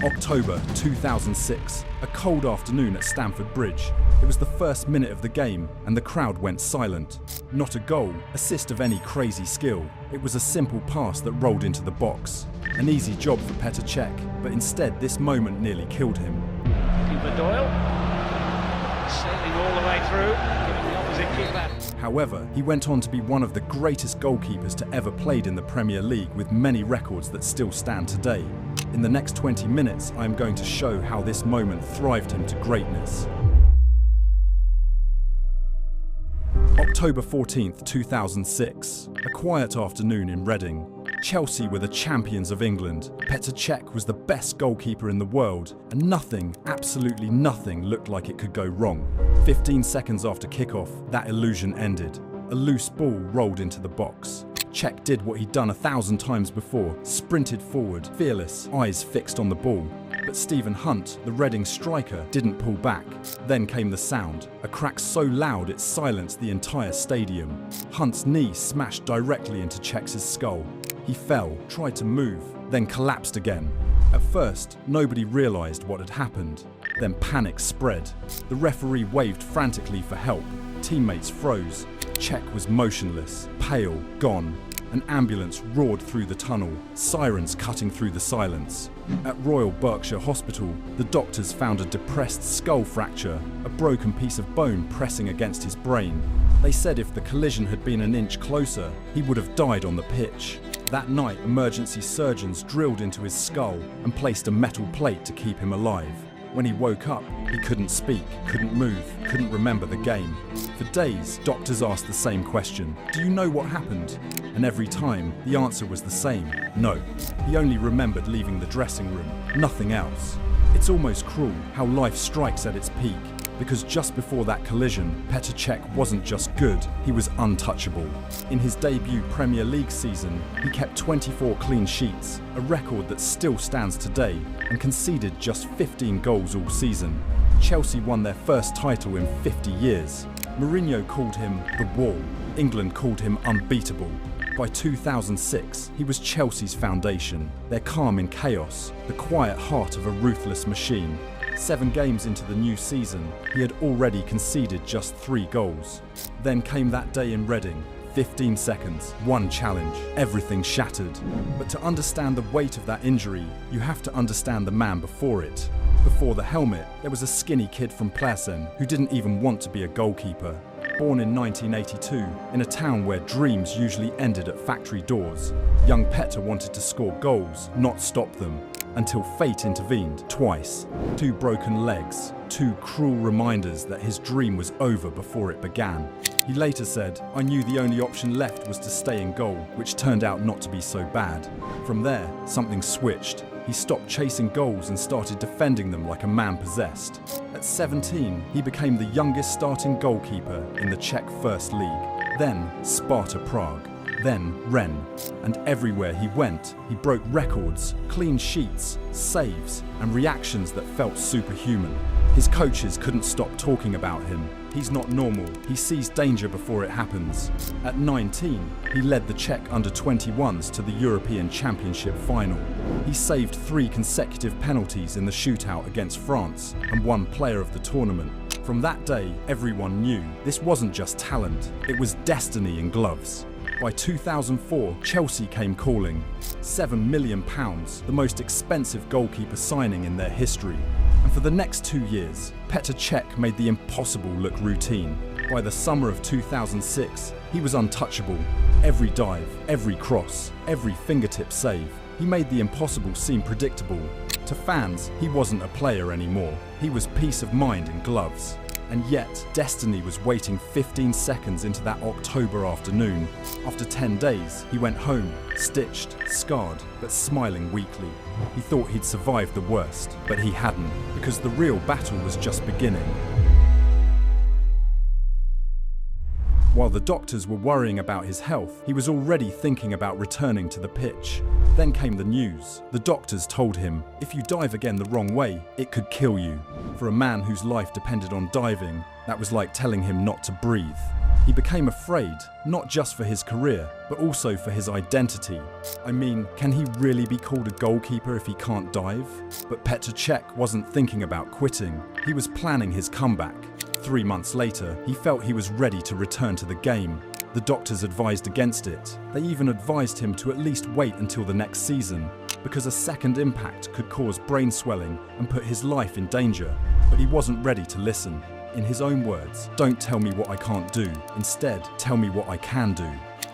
October 2006, a cold afternoon at Stamford Bridge. It was the first minute of the game and the crowd went silent. Not a goal, assist of any crazy skill. It was a simple pass that rolled into the box. An easy job for Petr Cech, but instead this moment nearly killed him. Looking for Doyle, sailing all the way through, giving the opposite keeper. However, he went on to be one of the greatest goalkeepers to ever played in the Premier League, with many records that still stand today. In the next 20 minutes, I am going to show how this moment thrived him to greatness. October 14th, 2006. A quiet afternoon in Reading. Chelsea were the champions of England. Petr Cech was the best goalkeeper in the world, and nothing, absolutely nothing, looked like it could go wrong. 15 seconds after kickoff, that illusion ended. A loose ball rolled into the box. Cech did what he'd done 1,000 times before, sprinted forward, fearless, eyes fixed on the ball. But Stephen Hunt, the Reading striker, didn't pull back. Then came the sound, a crack so loud it silenced the entire stadium. Hunt's knee smashed directly into Cech's skull. He fell, tried to move, then collapsed again. At first, nobody realised what had happened. Then panic spread. The referee waved frantically for help. Teammates froze. Cech was motionless, pale, gone. An ambulance roared through the tunnel, sirens cutting through the silence. At Royal Berkshire Hospital, the doctors found a depressed skull fracture, a broken piece of bone pressing against his brain. They said if the collision had been an inch closer, he would have died on the pitch. That night, emergency surgeons drilled into his skull and placed a metal plate to keep him alive. When he woke up, he couldn't speak, couldn't move, couldn't remember the game. For days, doctors asked the same question: "Do you know what happened?" And every time, the answer was the same: no. He only remembered leaving the dressing room, nothing else. It's almost cruel how life strikes at its peak, because just before that collision, Petr Cech wasn't just good, he was untouchable. In his debut Premier League season, he kept 24 clean sheets, a record that still stands today, and conceded just 15 goals all season. Chelsea won their first title in 50 years. Mourinho called him the Wall. England called him unbeatable. By 2006, he was Chelsea's foundation, their calm in chaos, the quiet heart of a ruthless machine. 7 games into the new season, he had already conceded just 3 goals. Then came that day in Reading. 15 seconds, 1 challenge, everything shattered. But to understand the weight of that injury, you have to understand the man before it. Before the helmet, there was a skinny kid from Plzeň who didn't even want to be a goalkeeper. Born in 1982, in a town where dreams usually ended at factory doors, young Petr wanted to score goals, not stop them. Until fate intervened twice. 2 broken legs, 2 cruel reminders that his dream was over before it began. He later said, "I knew the only option left was to stay in goal, which turned out not to be so bad." From there, something switched. He stopped chasing goals and started defending them like a man possessed. At 17, he became the youngest starting goalkeeper in the Czech First League. Then Sparta Prague. Then Rennes. And everywhere he went, he broke records, clean sheets, saves, and reactions that felt superhuman. His coaches couldn't stop talking about him. He's not normal. He sees danger before it happens. At 19, he led the Czech under-21s to the European Championship final. He saved 3 consecutive penalties in the shootout against France and won Player of the Tournament. From that day, everyone knew this wasn't just talent, it was destiny in gloves. By 2004, Chelsea came calling. £7 million, the most expensive goalkeeper signing in their history. And for the next 2 years, Petr Cech made the impossible look routine. By the summer of 2006, he was untouchable. Every dive, every cross, every fingertip save. He made the impossible seem predictable. To fans, he wasn't a player anymore. He was peace of mind in gloves. And yet, destiny was waiting 15 seconds into that October afternoon. After 10 days, he went home, stitched, scarred, but smiling weakly. He thought he'd survived the worst, but he hadn't, because the real battle was just beginning. While the doctors were worrying about his health, he was already thinking about returning to the pitch. Then came the news. The doctors told him, if you dive again the wrong way, it could kill you. For a man whose life depended on diving, that was like telling him not to breathe. He became afraid, not just for his career, but also for his identity. I mean, can he really be called a goalkeeper if he can't dive? But Petr Cech wasn't thinking about quitting. He was planning his comeback. 3 months later, he felt he was ready to return to the game. The doctors advised against it. They even advised him to at least wait until the next season, because a second impact could cause brain swelling and put his life in danger. But he wasn't ready to listen. In his own words, "Don't tell me what I can't do. Instead, tell me what I can do."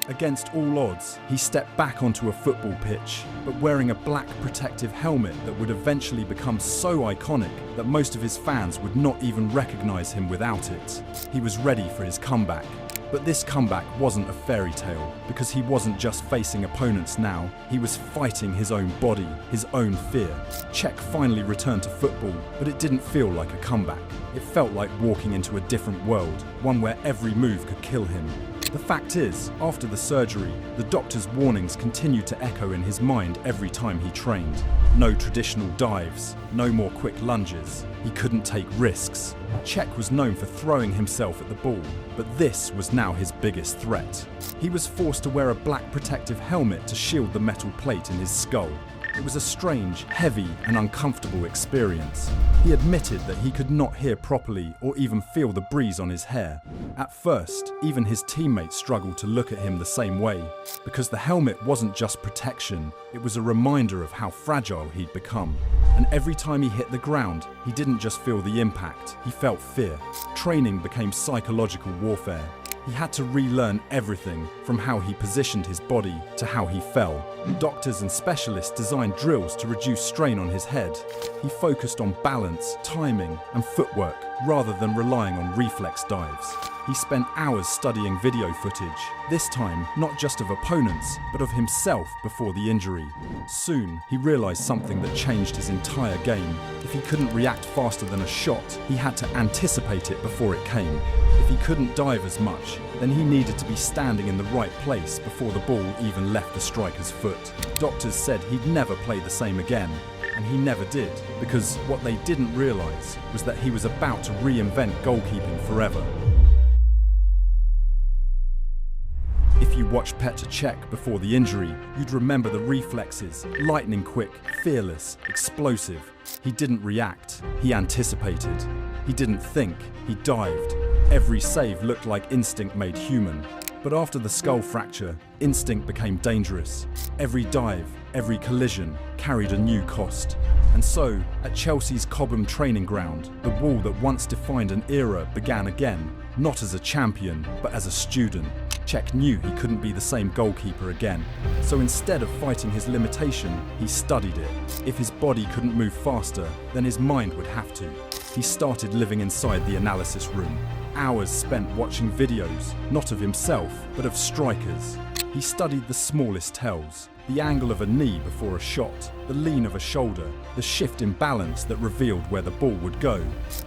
Against all odds, he stepped back onto a football pitch, but wearing a black protective helmet that would eventually become so iconic that most of his fans would not even recognize him without it. He was ready for his comeback. But this comeback wasn't a fairy tale, because he wasn't just facing opponents now, he was fighting his own body, his own fear. Cech finally returned to football, but it didn't feel like a comeback. It felt like walking into a different world, one where every move could kill him. The fact is, after the surgery, the doctor's warnings continued to echo in his mind every time he trained. No traditional dives, no more quick lunges. He couldn't take risks. Cech was known for throwing himself at the ball, but this was now his biggest threat. He was forced to wear a black protective helmet to shield the metal plate in his skull. It was a strange, heavy, and uncomfortable experience. He admitted that he could not hear properly or even feel the breeze on his hair. At first, even his teammates struggled to look at him the same way, because the helmet wasn't just protection, it was a reminder of how fragile he'd become. And every time he hit the ground, he didn't just feel the impact, he felt fear. Training became psychological warfare. He had to relearn everything, from how he positioned his body to how he fell. Doctors and specialists designed drills to reduce strain on his head. He focused on balance, timing, and footwork, rather than relying on reflex dives. He spent hours studying video footage, this time not just of opponents, but of himself before the injury. Soon, he realized something that changed his entire game. If he couldn't react faster than a shot, he had to anticipate it before it came. If he couldn't dive as much, then he needed to be standing in the right place before the ball even left the striker's foot. Doctors said he'd never play the same again, and he never did, because what they didn't realize was that he was about to reinvent goalkeeping forever. If you watched Petr Cech before the injury, you'd remember the reflexes, lightning quick, fearless, explosive. He didn't react, he anticipated. He didn't think, he dived. Every save looked like instinct made human. But after the skull fracture, instinct became dangerous. Every dive, every collision carried a new cost. And so, at Chelsea's Cobham training ground, the wall that once defined an era began again, not as a champion, but as a student. Cech knew he couldn't be the same goalkeeper again. So instead of fighting his limitation, he studied it. If his body couldn't move faster, then his mind would have to. He started living inside the analysis room. Hours spent watching videos, not of himself, but of strikers. He studied the smallest tells, the angle of a knee before a shot, the lean of a shoulder, the shift in balance that revealed where the ball would go.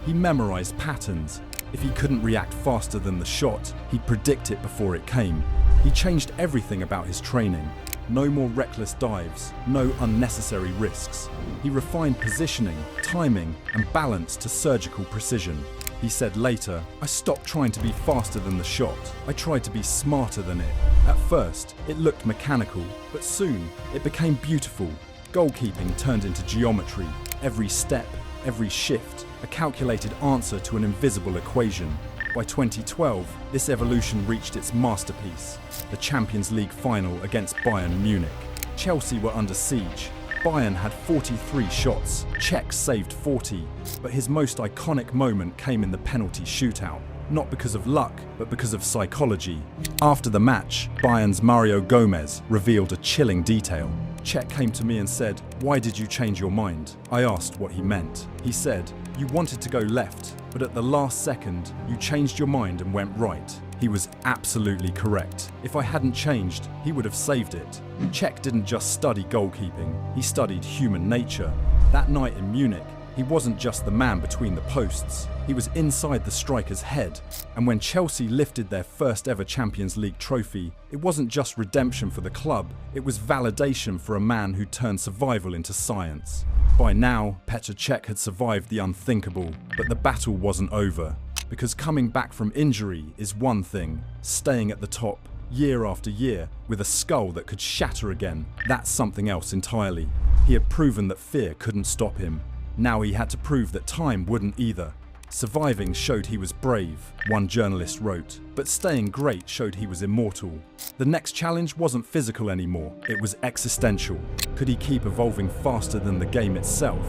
He memorized patterns. If he couldn't react faster than the shot, he'd predict it before it came. He changed everything about his training. No more reckless dives, no unnecessary risks. He refined positioning, timing, and balance to surgical precision. He said later, "I stopped trying to be faster than the shot. I tried to be smarter than it." At first, it looked mechanical, but soon it became beautiful. Goalkeeping turned into geometry. Every step, every shift, a calculated answer to an invisible equation. By 2012, this evolution reached its masterpiece, the Champions League final against Bayern Munich. Chelsea were under siege. Bayern had 43 shots, Cech saved 40, but his most iconic moment came in the penalty shootout. Not because of luck, but because of psychology. After the match, Bayern's Mario Gomez revealed a chilling detail. Cech came to me and said, "Why did you change your mind?" I asked what he meant. He said, "You wanted to go left, but at the last second, you changed your mind and went right." He was absolutely correct. If I hadn't changed, he would have saved it. Cech didn't just study goalkeeping, he studied human nature. That night in Munich, he wasn't just the man between the posts, he was inside the striker's head. And when Chelsea lifted their first ever Champions League trophy, it wasn't just redemption for the club, it was validation for a man who turned survival into science. By now, Petr Cech had survived the unthinkable, but the battle wasn't over. Because coming back from injury is one thing, staying at the top year after year with a skull that could shatter again, that's something else entirely. He had proven that fear couldn't stop him. Now he had to prove that time wouldn't either. Surviving showed he was brave, one journalist wrote, but staying great showed he was immortal. The next challenge wasn't physical anymore, it was existential. Could he keep evolving faster than the game itself?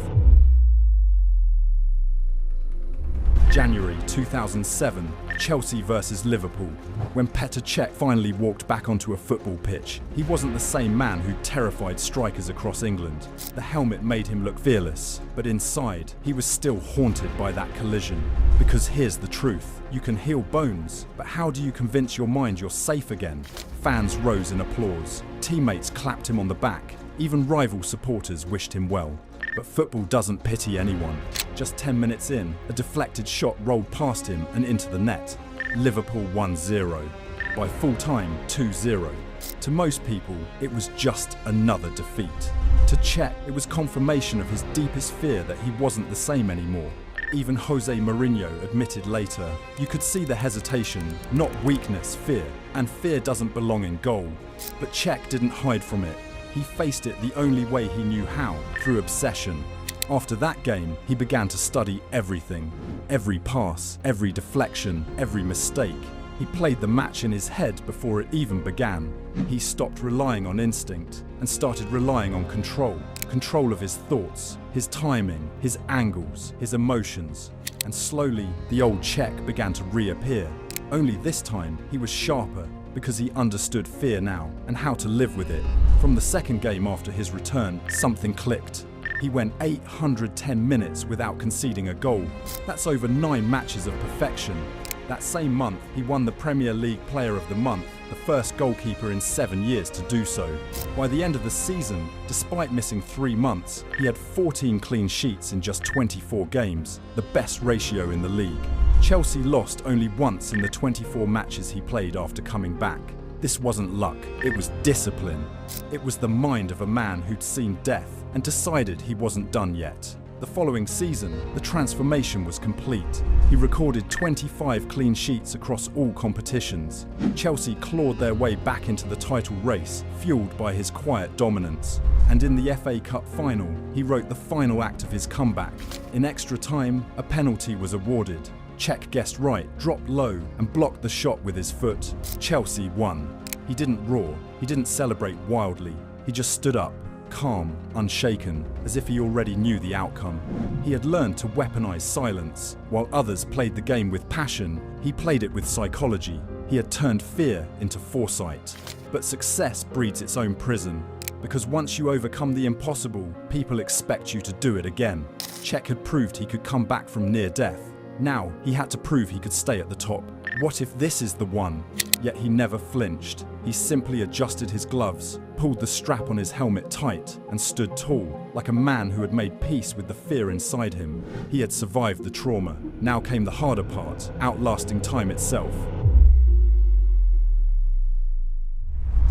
January 2007, Chelsea versus Liverpool. When Petr Cech finally walked back onto a football pitch, he wasn't the same man who terrified strikers across England. The helmet made him look fearless, but inside, he was still haunted by that collision. Because here's the truth, you can heal bones, but how do you convince your mind you're safe again? Fans rose in applause, teammates clapped him on the back, even rival supporters wished him well. But football doesn't pity anyone. Just 10 minutes in, a deflected shot rolled past him and into the net. Liverpool 1-0. By full time, 2-0. To most people, it was just another defeat. To Cech, it was confirmation of his deepest fear that he wasn't the same anymore. Even Jose Mourinho admitted later, you could see the hesitation, not weakness, fear. And fear doesn't belong in goal. But Cech didn't hide from it. He faced it the only way he knew how, through obsession. After that game, he began to study everything. Every pass, every deflection, every mistake. He played the match in his head before it even began. He stopped relying on instinct and started relying on control. Control of his thoughts, his timing, his angles, his emotions. And slowly, the old Cech began to reappear. Only this time, he was sharper, because he understood fear now and how to live with it. From the second game after his return, something clicked. He went 810 minutes without conceding a goal. That's over 9 matches of perfection. That same month, he won the Premier League Player of the Month, the first goalkeeper in 7 years to do so. By the end of the season, despite missing 3 months, he had 14 clean sheets in just 24 games, the best ratio in the league. Chelsea lost only once in the 24 matches he played after coming back. This wasn't luck, it was discipline. It was the mind of a man who'd seen death and decided he wasn't done yet. The following season, the transformation was complete. He recorded 25 clean sheets across all competitions. Chelsea clawed their way back into the title race, fueled by his quiet dominance. And in the FA Cup final, he wrote the final act of his comeback. In extra time, a penalty was awarded. Cech guessed right, dropped low, and blocked the shot with his foot. Chelsea won. He didn't roar, he didn't celebrate wildly. He just stood up, calm, unshaken, as if he already knew the outcome. He had learned to weaponize silence. While others played the game with passion, he played it with psychology. He had turned fear into foresight. But success breeds its own prison. Because once you overcome the impossible, people expect you to do it again. Cech had proved he could come back from near death. Now, he had to prove he could stay at the top. What if this is the one? Yet he never flinched. He simply adjusted his gloves, pulled the strap on his helmet tight, and stood tall, like a man who had made peace with the fear inside him. He had survived the trauma. Now came the harder part, outlasting time itself.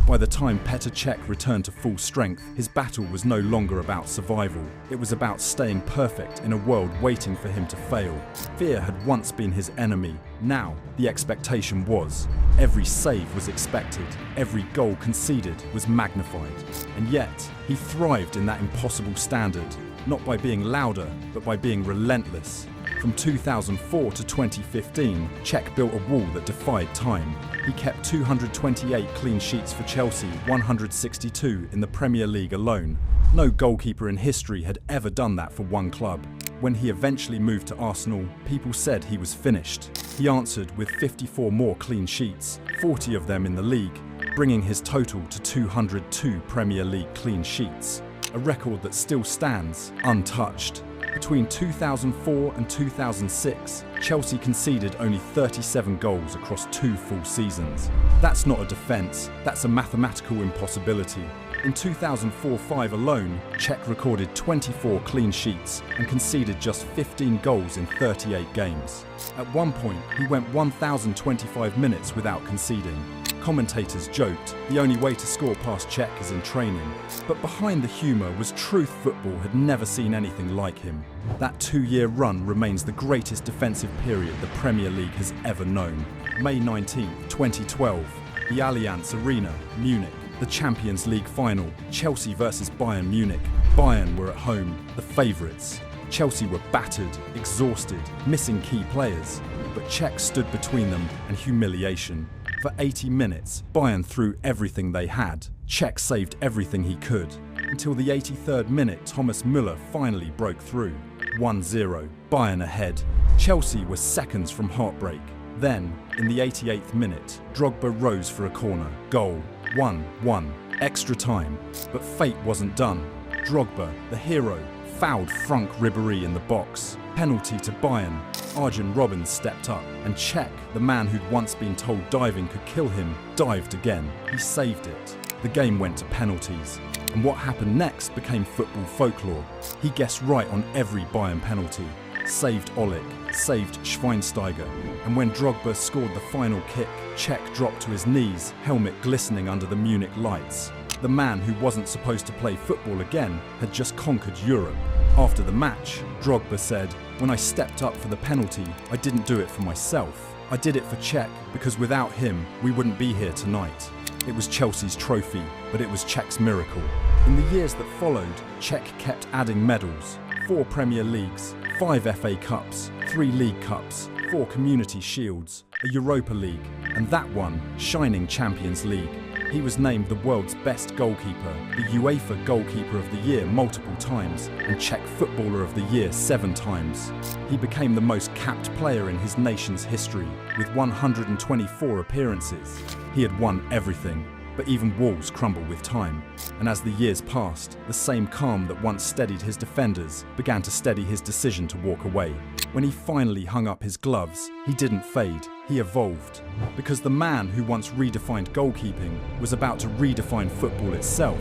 By the time Petr Cech returned to full strength, his battle was no longer about survival. It was about staying perfect in a world waiting for him to fail. Fear had once been his enemy. Now, the expectation was. Every save was expected. Every goal conceded was magnified. And yet, he thrived in that impossible standard. Not by being louder, but by being relentless. From 2004 to 2015, Cech built a wall that defied time. He kept 228 clean sheets for Chelsea, 162 in the Premier League alone. No goalkeeper in history had ever done that for one club. When he eventually moved to Arsenal, people said he was finished. He answered with 54 more clean sheets, 40 of them in the league, bringing his total to 202 Premier League clean sheets. A record that still stands, untouched. Between 2004 and 2006, Chelsea conceded only 37 goals across 2 full seasons. That's not a defence, that's a mathematical impossibility. In 2004-05 alone, Cech recorded 24 clean sheets and conceded just 15 goals in 38 games. At one point, he went 1,025 minutes without conceding. Commentators joked the only way to score past Cech is in training, but behind the humour was truth. Football had never seen anything like him. That 2-year run remains the greatest defensive period the Premier League has ever known. May 19, 2012, the Allianz Arena, Munich, the Champions League final, Chelsea versus Bayern Munich. Bayern were at home, the favourites. Chelsea were battered, exhausted, missing key players, but Cech stood between them and humiliation. For 80 minutes, Bayern threw everything they had. Cech saved everything he could, until the 83rd minute Thomas Müller finally broke through. 1-0, Bayern ahead. Chelsea were seconds from heartbreak. Then, in the 88th minute, Drogba rose for a corner. Goal. 1-1. Extra time. But fate wasn't done. Drogba, the hero, fouled Franck Ribéry in the box. Penalty to Bayern. Arjen Robben stepped up, and Cech, the man who'd once been told diving could kill him, dived again. He saved it. The game went to penalties, and what happened next became football folklore. He guessed right on every Bayern penalty. Saved Olic, saved Schweinsteiger, and when Drogba scored the final kick, Cech dropped to his knees, helmet glistening under the Munich lights. The man who wasn't supposed to play football again had just conquered Europe. After the match, Drogba said, "When I stepped up for the penalty, I didn't do it for myself. I did it for Cech, because without him, we wouldn't be here tonight." It was Chelsea's trophy, but it was Cech's miracle. In the years that followed, Cech kept adding medals. 4 Premier Leagues, 5 FA Cups, 3 League Cups, 4 Community Shields, a Europa League, and that one, shining Champions League. He was named the world's best goalkeeper, the UEFA Goalkeeper of the Year multiple times, and Czech Footballer of the Year 7 times. He became the most capped player in his nation's history, with 124 appearances. He had won everything, but even walls crumble with time. And as the years passed, the same calm that once steadied his defenders began to steady his decision to walk away. When he finally hung up his gloves, he didn't fade, he evolved. Because the man who once redefined goalkeeping was about to redefine football itself.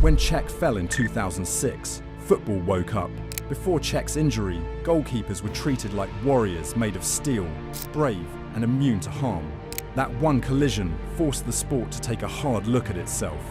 When Cech fell in 2006, football woke up. Before Cech's injury, goalkeepers were treated like warriors made of steel, brave and immune to harm. That one collision forced the sport to take a hard look at itself.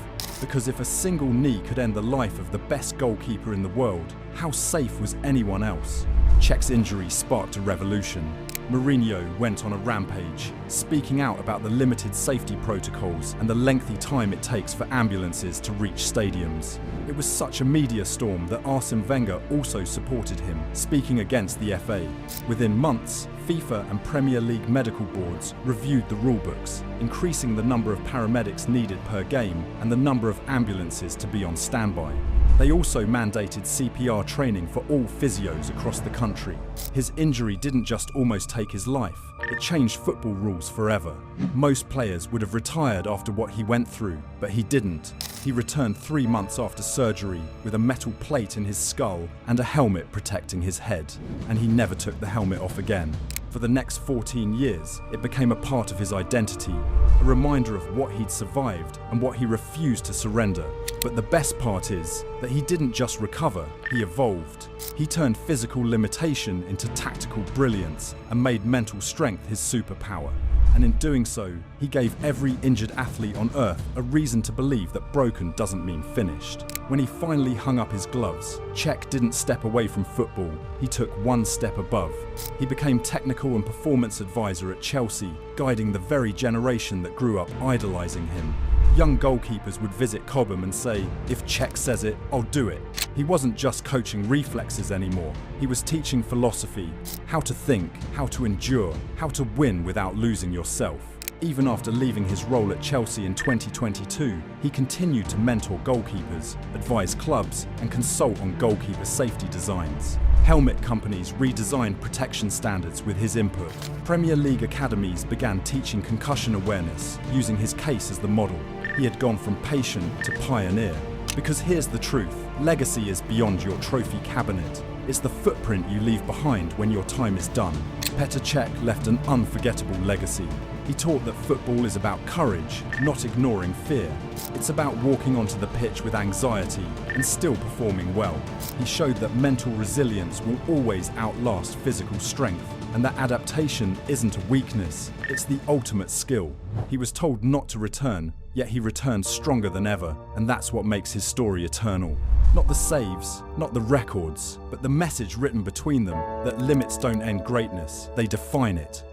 Because if a single knee could end the life of the best goalkeeper in the world, how safe was anyone else? Cech's injury sparked a revolution. Mourinho went on a rampage, speaking out about the limited safety protocols and the lengthy time it takes for ambulances to reach stadiums. It was such a media storm that Arsene Wenger also supported him, speaking against the FA. Within months, FIFA and Premier League medical boards reviewed the rulebooks, increasing the number of paramedics needed per game and the number of ambulances to be on standby. They also mandated CPR training for all physios across the country. His injury didn't just almost take his life, it changed football rules forever. Most players would have retired after what he went through, but he didn't. He returned 3 months after surgery with a metal plate in his skull and a helmet protecting his head, and he never took the helmet off again. For the next 14 years, it became a part of his identity, a reminder of what he'd survived and what he refused to surrender. But the best part is that he didn't just recover, he evolved. He turned physical limitation into tactical brilliance and made mental strength his superpower. And in doing so, he gave every injured athlete on earth a reason to believe that broken doesn't mean finished. When he finally hung up his gloves, Cech didn't step away from football, he took one step above. He became technical and performance advisor at Chelsea, guiding the very generation that grew up idolising him. Young goalkeepers would visit Cobham and say, "If Cech says it, I'll do it." He wasn't just coaching reflexes anymore, he was teaching philosophy, how to think, how to endure, how to win without losing yourself. Even after leaving his role at Chelsea in 2022, he continued to mentor goalkeepers, advise clubs, and consult on goalkeeper safety designs. Helmet companies redesigned protection standards with his input. Premier League academies began teaching concussion awareness, using his case as the model. He had gone from patient to pioneer. Because here's the truth, legacy is beyond your trophy cabinet. It's the footprint you leave behind when your time is done. Petr Cech left an unforgettable legacy. He taught that football is about courage, not ignoring fear. It's about walking onto the pitch with anxiety and still performing well. He showed that mental resilience will always outlast physical strength. And that adaptation isn't a weakness, it's the ultimate skill. He was told not to return, yet he returned stronger than ever, and that's what makes his story eternal. Not the saves, not the records, but the message written between them that limits don't end greatness, they define it.